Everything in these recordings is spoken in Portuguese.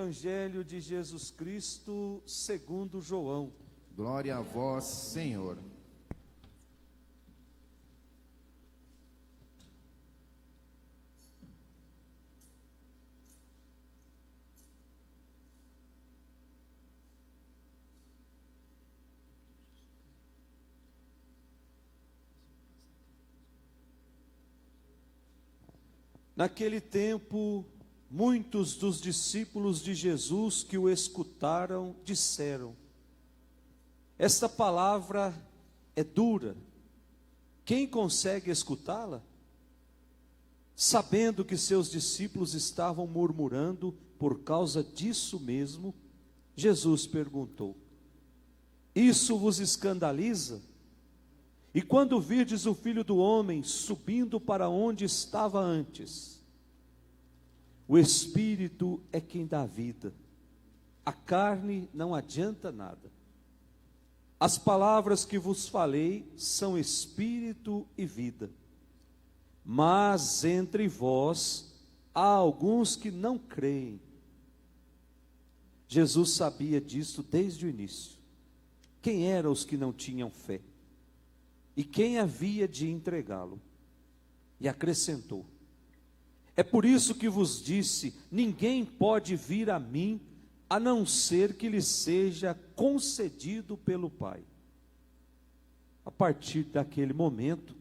Evangelho de Jesus Cristo segundo João. Glória a vós, Senhor. Naquele tempo, muitos dos discípulos de Jesus que o escutaram disseram: esta palavra é dura, quem consegue escutá-la? Sabendo que seus discípulos estavam murmurando por causa disso mesmo, Jesus perguntou: isso vos escandaliza? E quando virdes o Filho do Homem subindo para onde estava antes, o Espírito é quem dá vida, a carne não adianta nada. As palavras que vos falei são Espírito e vida, mas entre vós há alguns que não creem. Jesus sabia disso desde o início. Quem eram os que não tinham fé? E quem havia de entregá-lo? E acrescentou: é por isso que vos disse, ninguém pode vir a mim, a não ser que lhe seja concedido pelo Pai. A partir daquele momento,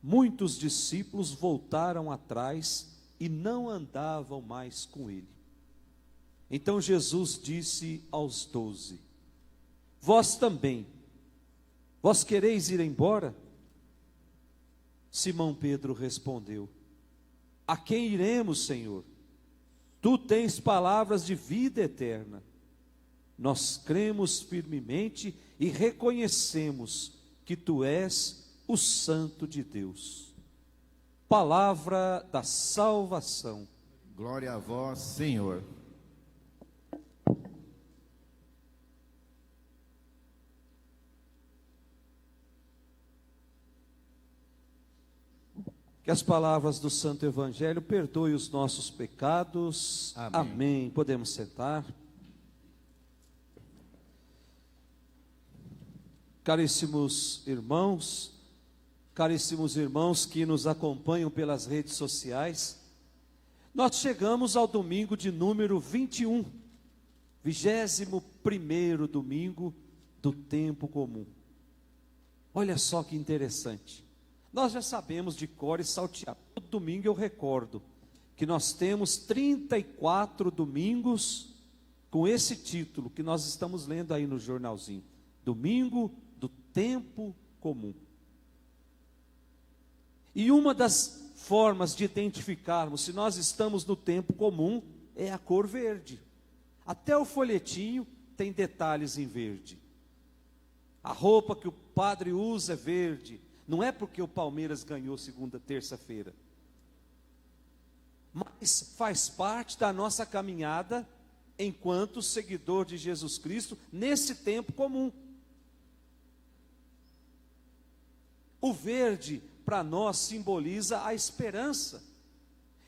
muitos discípulos voltaram atrás e não andavam mais com ele. Então Jesus disse aos 12: vós também, vós quereis ir embora? Simão Pedro respondeu: a quem iremos, Senhor? Tu tens palavras de vida eterna. Nós cremos firmemente e reconhecemos que Tu és o Santo de Deus. Palavra da salvação. Glória a vós, Senhor. Que as palavras do Santo Evangelho perdoem os nossos pecados. Amém. Amém. Podemos sentar. Caríssimos irmãos que nos acompanham pelas redes sociais, nós chegamos ao domingo de número 21, 21º domingo do tempo comum. Olha só que interessante. Nós já sabemos de cor e salteado. Todo domingo eu recordo que nós temos 34 domingos com esse título que nós estamos lendo aí no jornalzinho. Domingo do tempo comum. E uma das formas de identificarmos se nós estamos no tempo comum é a cor verde. Até o folhetinho tem detalhes em verde. A roupa que o padre usa é verde. Não é porque o Palmeiras ganhou terça-feira, mas faz parte da nossa caminhada enquanto seguidor de Jesus Cristo nesse tempo comum. O verde para nós simboliza a esperança.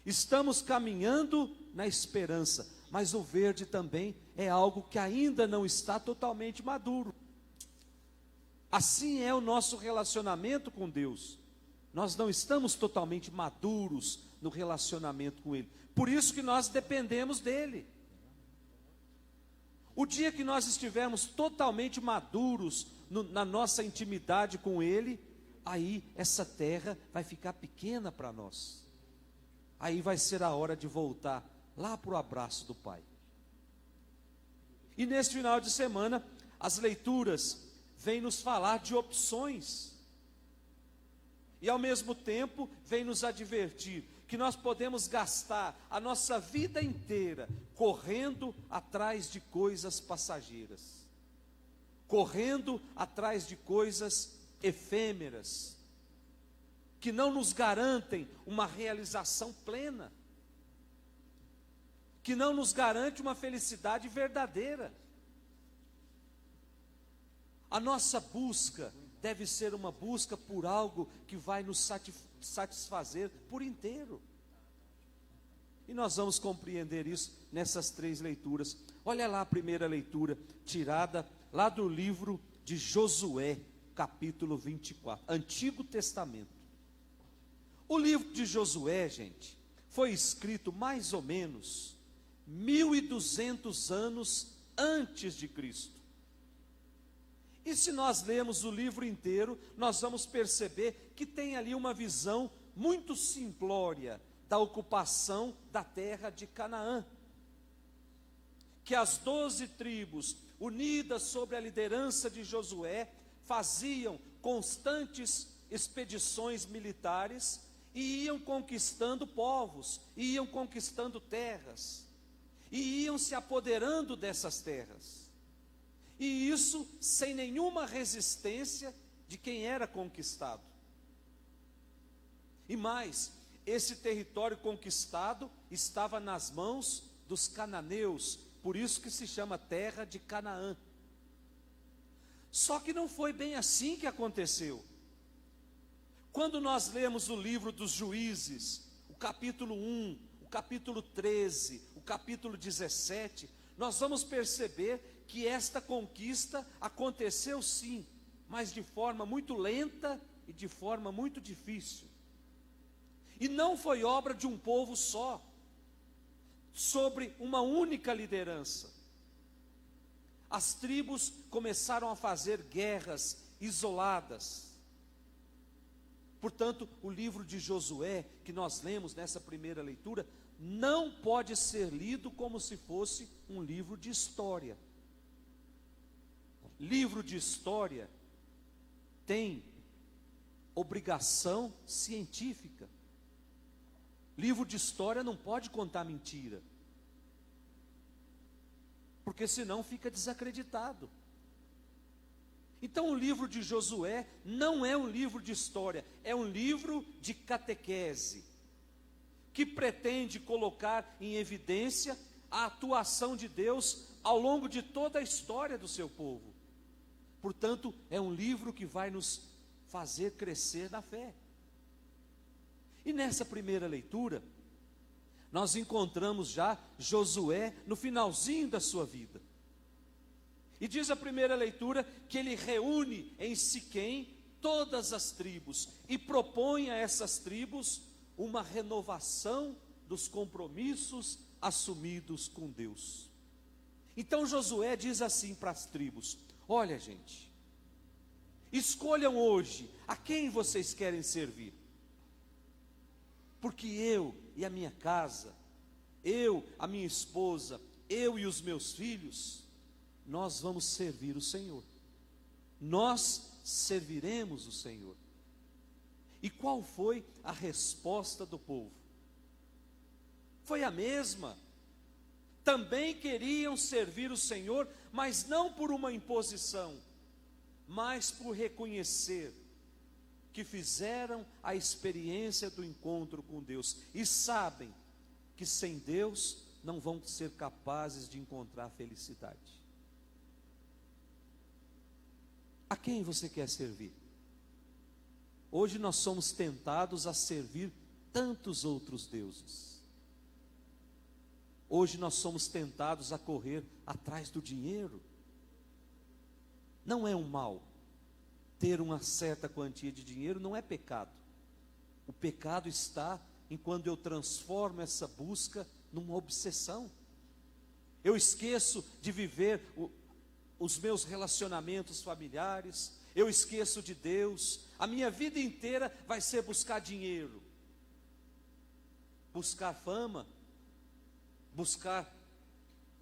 Estamos caminhando na esperança, mas o verde também é algo que ainda não está totalmente maduro. Assim é o nosso relacionamento com Deus. Nós não estamos totalmente maduros no relacionamento com Ele. Por isso que nós dependemos dEle. O dia que nós estivermos totalmente maduros na nossa intimidade com Ele, aí essa terra vai ficar pequena para nós. Aí vai ser a hora de voltar lá para o abraço do Pai. E neste final de semana, as leituras vem nos falar de opções, e ao mesmo tempo vem nos advertir que nós podemos gastar a nossa vida inteira correndo atrás de coisas passageiras, correndo atrás de coisas efêmeras, que não nos garantem uma realização plena, que não nos garante uma felicidade verdadeira. A nossa busca deve ser uma busca por algo que vai nos satisfazer por inteiro. E nós vamos compreender isso nessas 3 leituras. Olha lá a primeira leitura, tirada lá do livro de Josué, capítulo 24, Antigo Testamento. O livro de Josué, gente, foi escrito mais ou menos 1200 anos antes de Cristo. E se nós lermos o livro inteiro, nós vamos perceber que tem ali uma visão muito simplória da ocupação da terra de Canaã. Que as 12 tribos, unidas sob a liderança de Josué, faziam constantes expedições militares e iam conquistando povos, e iam conquistando terras, e iam se apoderando dessas terras. E isso sem nenhuma resistência de quem era conquistado. E mais, esse território conquistado estava nas mãos dos cananeus, por isso que se chama terra de Canaã. Só que não foi bem assim que aconteceu. Quando nós lemos o livro dos Juízes, o capítulo 1, o capítulo 13, o capítulo 17, nós vamos perceber que esta conquista aconteceu sim, mas de forma muito lenta e de forma muito difícil. E não foi obra de um povo só, sobre uma única liderança. As tribos começaram a fazer guerras isoladas. Portanto, o livro de Josué, que nós lemos nessa primeira leitura, não pode ser lido como se fosse um livro de história. Livro de história tem obrigação científica. Livro de história não pode contar mentira, porque senão fica desacreditado. Então o livro de Josué não é um livro de história, é um livro de catequese, que pretende colocar em evidência a atuação de Deus ao longo de toda a história do seu povo. Portanto, é um livro que vai nos fazer crescer na fé. E nessa primeira leitura, nós encontramos já Josué no finalzinho da sua vida. E diz a primeira leitura que ele reúne em Siquém todas as tribos e propõe a essas tribos uma renovação dos compromissos assumidos com Deus. Então Josué diz assim para as tribos: olha, gente, escolham hoje a quem vocês querem servir. Porque eu e a minha casa, eu, a minha esposa, eu e os meus filhos, nós vamos servir o Senhor. Nós serviremos o Senhor. E qual foi a resposta do povo? Foi a mesma. Também queriam servir o Senhor, mas não por uma imposição, mas por reconhecer que fizeram a experiência do encontro com Deus e sabem que sem Deus não vão ser capazes de encontrar felicidade. A quem você quer servir? Hoje nós somos tentados a servir tantos outros deuses. Hoje nós somos tentados a correr atrás do dinheiro. Não é um mal. Ter uma certa quantia de dinheiro não é pecado. O pecado está em quando eu transformo essa busca numa obsessão. Eu esqueço de viver os meus relacionamentos familiares, eu esqueço de Deus. A minha vida inteira vai ser buscar dinheiro, buscar fama, buscar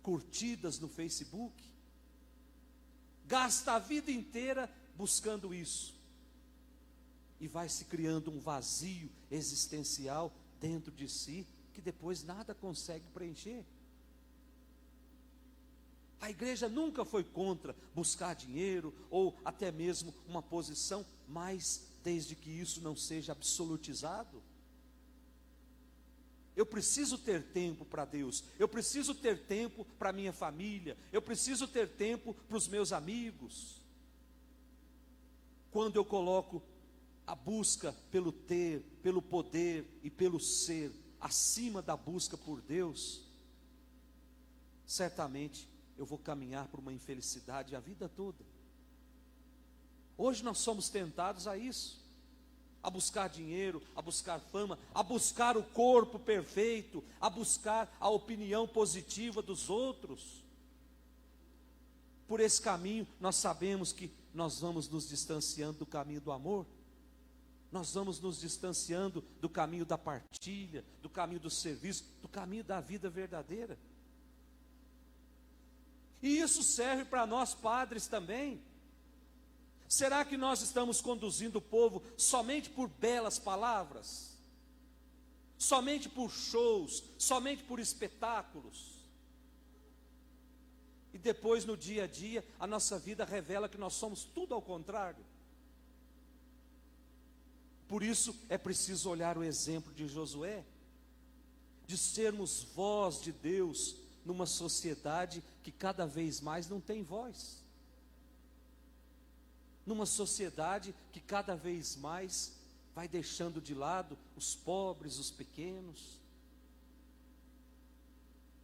curtidas no Facebook. Gasta a vida inteira buscando isso, e vai se criando um vazio existencial dentro de si, que depois nada consegue preencher. A igreja nunca foi contra buscar dinheiro, ou até mesmo uma posição, mas desde que isso não seja absolutizado. Eu preciso ter tempo para Deus, eu preciso ter tempo para minha família, eu preciso ter tempo para os meus amigos. Quando eu coloco a busca pelo ter, pelo poder e pelo ser acima da busca por Deus, certamente eu vou caminhar por uma infelicidade a vida toda. Hoje nós somos tentados a isso, a buscar dinheiro, a buscar fama, a buscar o corpo perfeito, a buscar a opinião positiva dos outros. Por esse caminho, nós sabemos que nós vamos nos distanciando do caminho do amor, nós vamos nos distanciando do caminho da partilha, do caminho do serviço, do caminho da vida verdadeira. E isso serve para nós padres também. Será que nós estamos conduzindo o povo somente por belas palavras? Somente por shows? Somente por espetáculos? E depois, no dia a dia, a nossa vida revela que nós somos tudo ao contrário. Por isso é preciso olhar o exemplo de Josué, de sermos voz de Deus numa sociedade que cada vez mais não tem voz. Numa sociedade que cada vez mais vai deixando de lado os pobres, os pequenos.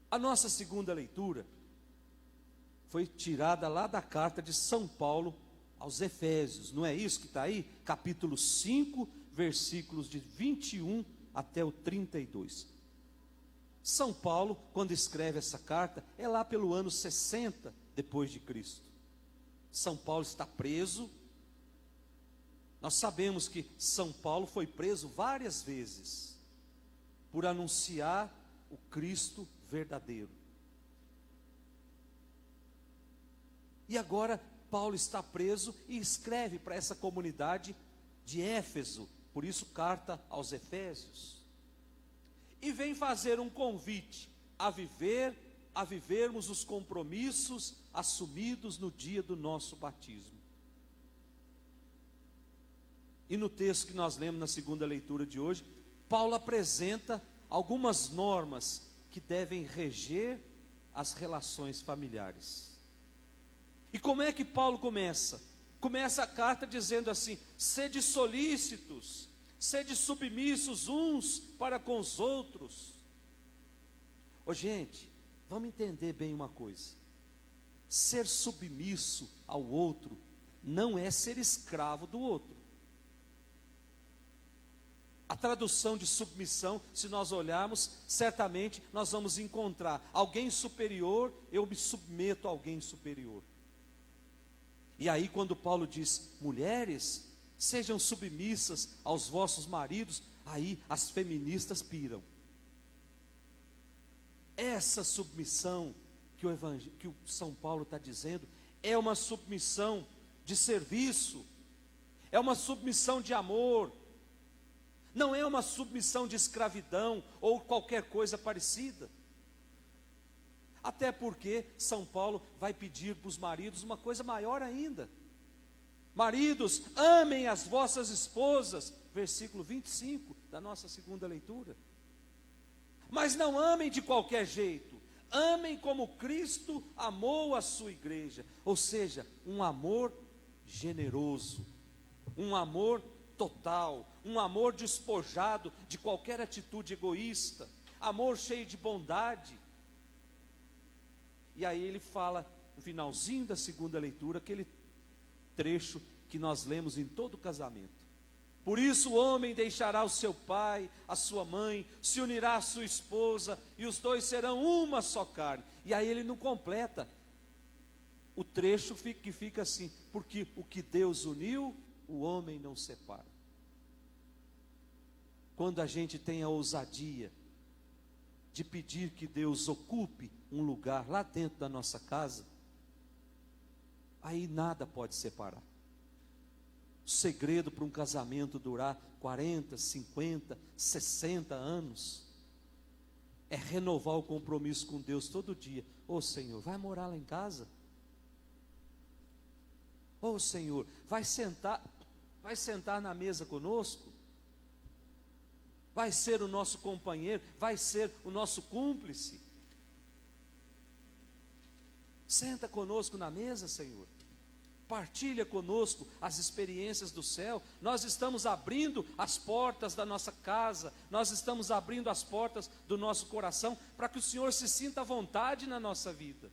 A nossa segunda leitura foi tirada lá da carta de São Paulo aos Efésios, não é isso que está aí? Capítulo 5, versículos de 21 até o 32. São Paulo, quando escreve essa carta, é lá pelo ano 60 depois de Cristo. São Paulo está preso. Nós sabemos que São Paulo foi preso várias vezes por anunciar o Cristo verdadeiro. E agora Paulo está preso e escreve para essa comunidade de Éfeso, por isso carta aos Efésios. E vem fazer um convite a vivermos os compromissos assumidos no dia do nosso batismo. E no texto que nós lemos na segunda leitura de hoje, Paulo apresenta algumas normas que devem reger as relações familiares. E como é que Paulo começa? Começa a carta dizendo assim: sede solícitos, sede submissos uns para com os outros. Ô gente, vamos entender bem uma coisa: ser submisso ao outro não é ser escravo do outro. A tradução de submissão, se nós olharmos, certamente nós vamos encontrar alguém superior, eu me submeto a alguém superior. E aí quando Paulo diz, mulheres, sejam submissas aos vossos maridos, aí as feministas piram. Essa submissão que o São Paulo está dizendo, é uma submissão de serviço, é uma submissão de amor, não é uma submissão de escravidão ou qualquer coisa parecida. Até porque São Paulo vai pedir para os maridos uma coisa maior ainda. Maridos, amem as vossas esposas, versículo 25 da nossa segunda leitura. Mas não amem de qualquer jeito, amem como Cristo amou a sua igreja, ou seja, um amor generoso, um amor total, um amor despojado de qualquer atitude egoísta, amor cheio de bondade. E aí ele fala, no finalzinho da segunda leitura, aquele trecho que nós lemos em todo casamento. Por isso o homem deixará o seu pai, a sua mãe, se unirá à sua esposa, e os dois serão uma só carne. E aí ele não completa o trecho que fica assim: porque o que Deus uniu, o homem não separa. Quando a gente tem a ousadia de pedir que Deus ocupe um lugar lá dentro da nossa casa, aí nada pode separar. O segredo para um casamento durar 40, 50, 60 anos é renovar o compromisso com Deus todo dia. Ô Senhor, vai morar lá em casa? Ô Senhor, vai sentar na mesa conosco? Vai ser o nosso companheiro, vai ser o nosso cúmplice. Senta conosco na mesa, Senhor. Partilha conosco as experiências do céu. Nós estamos abrindo as portas da nossa casa, nós estamos abrindo as portas do nosso coração para que o Senhor se sinta à vontade na nossa vida.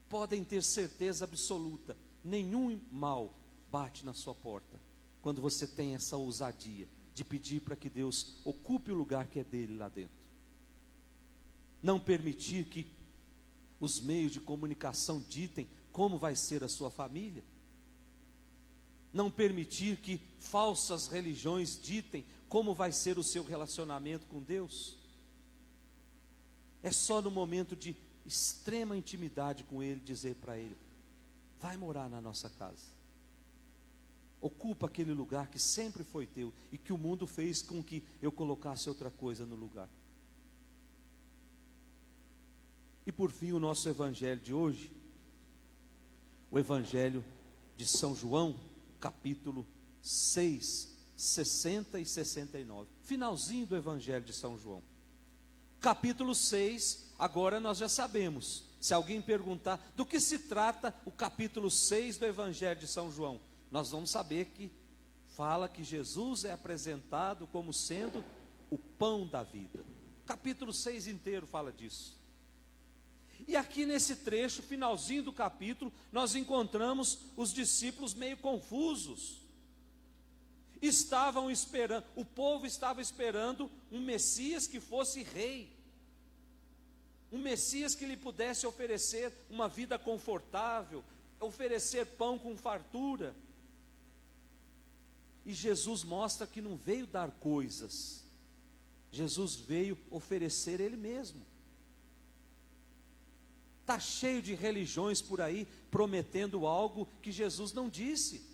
Podem ter certeza absoluta, nenhum mal bate na sua porta quando você tem essa ousadia de pedir para que Deus ocupe o lugar que é dele lá dentro. Não permitir que os meios de comunicação ditem como vai ser a sua família. Não permitir que falsas religiões ditem como vai ser o seu relacionamento com Deus. É só no momento de extrema intimidade com Ele dizer para Ele: vai morar na nossa casa. Ocupa aquele lugar que sempre foi teu e que o mundo fez com que eu colocasse outra coisa no lugar. E por fim, o nosso evangelho de hoje, o evangelho de São João, capítulo 6, 60 e 69. Finalzinho do evangelho de São João. Capítulo 6, agora nós já sabemos. Se alguém perguntar do que se trata o capítulo 6 do evangelho de São João, nós vamos saber que fala que Jesus é apresentado como sendo o pão da vida. O capítulo 6 inteiro fala disso. E aqui nesse trecho, finalzinho do capítulo, nós encontramos os discípulos meio confusos. Estavam esperando, o povo estava esperando um Messias que fosse rei. Um Messias que lhe pudesse oferecer uma vida confortável, oferecer pão com fartura. E Jesus mostra que não veio dar coisas. Jesus veio oferecer Ele mesmo. Está cheio de religiões por aí prometendo algo que Jesus não disse.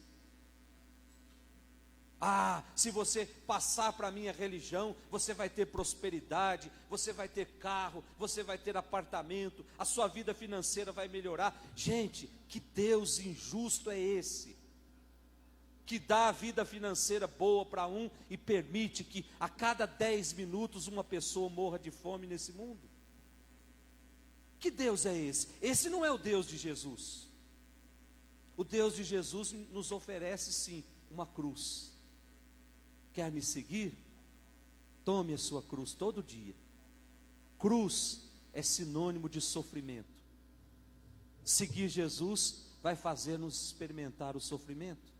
Ah, se você passar para a minha religião, você vai ter prosperidade, você vai ter carro, você vai ter apartamento, a sua vida financeira vai melhorar. Gente, que Deus injusto é esse? Que dá a vida financeira boa para um e permite que a cada 10 minutos uma pessoa morra de fome nesse mundo. Que Deus é esse? Esse não é o Deus de Jesus. O Deus de Jesus nos oferece sim uma cruz. Quer me seguir? Tome a sua cruz todo dia. Cruz é sinônimo de sofrimento. Seguir Jesus vai fazer-nos experimentar o sofrimento.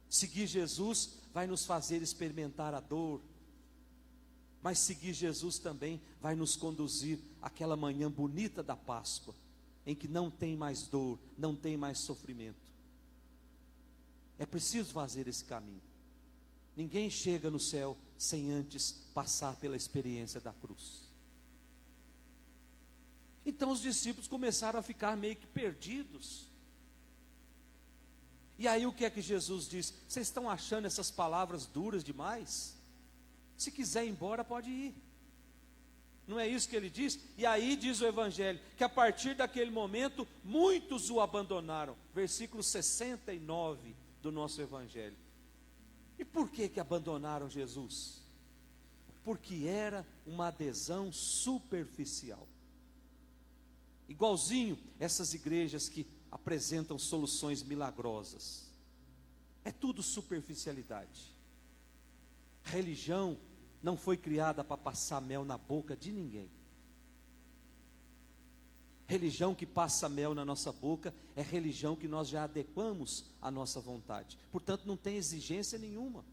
Seguir Jesus vai nos fazer experimentar a dor. Mas seguir Jesus também vai nos conduzir àquela manhã bonita da Páscoa, em que não tem mais dor, não tem mais sofrimento. É preciso fazer esse caminho. Ninguém chega no céu sem antes passar pela experiência da cruz. Então os discípulos começaram a ficar meio que perdidos. E aí o que é que Jesus diz? Vocês estão achando essas palavras duras demais? Se quiser ir embora, pode ir. Não é isso que ele diz? E aí diz o Evangelho, que a partir daquele momento, muitos o abandonaram. Versículo 69 do nosso Evangelho. E por que abandonaram Jesus? Porque era uma adesão superficial. Igualzinho essas igrejas que apresentam soluções milagrosas. É tudo superficialidade. Religião não foi criada para passar mel na boca de ninguém. Religião que passa mel na nossa boca é religião que nós já adequamos à nossa vontade. Portanto, não tem exigência nenhuma.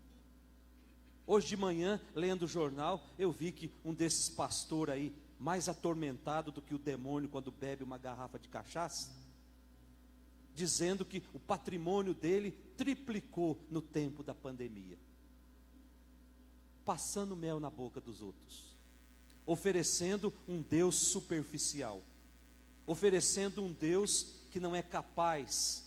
Hoje de manhã, lendo o jornal, eu vi que um desses pastores aí, mais atormentado do que o demônio quando bebe uma garrafa de cachaça, dizendo que o patrimônio dele triplicou no tempo da pandemia. Passando mel na boca dos outros, oferecendo um Deus superficial, oferecendo um Deus que não é capaz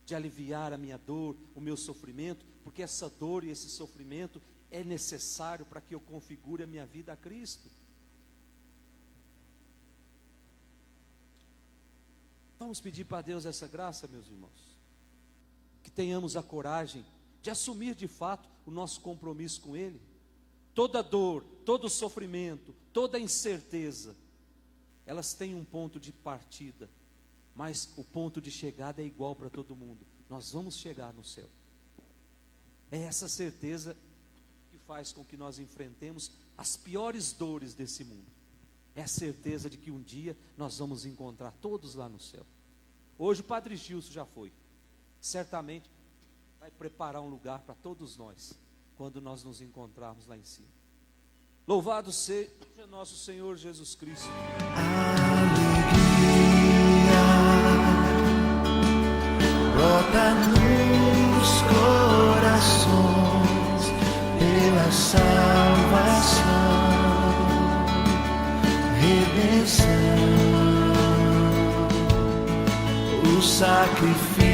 de aliviar a minha dor, o meu sofrimento, porque essa dor e esse sofrimento é necessário para que eu configure a minha vida a Cristo. Vamos pedir para Deus essa graça, meus irmãos, que tenhamos a coragem de assumir de fato o nosso compromisso com Ele. Toda dor, todo sofrimento, toda incerteza, elas têm um ponto de partida, mas o ponto de chegada é igual para todo mundo. Nós vamos chegar no céu. É essa certeza que faz com que nós enfrentemos as piores dores desse mundo. É a certeza de que um dia nós vamos encontrar todos lá no céu. Hoje o Padre Gilson já foi. Certamente vai preparar um lugar para todos nós, quando nós nos encontrarmos lá em cima. Louvado seja nosso Senhor Jesus Cristo. Brota nos corações pela salvação, redenção, o sacrifício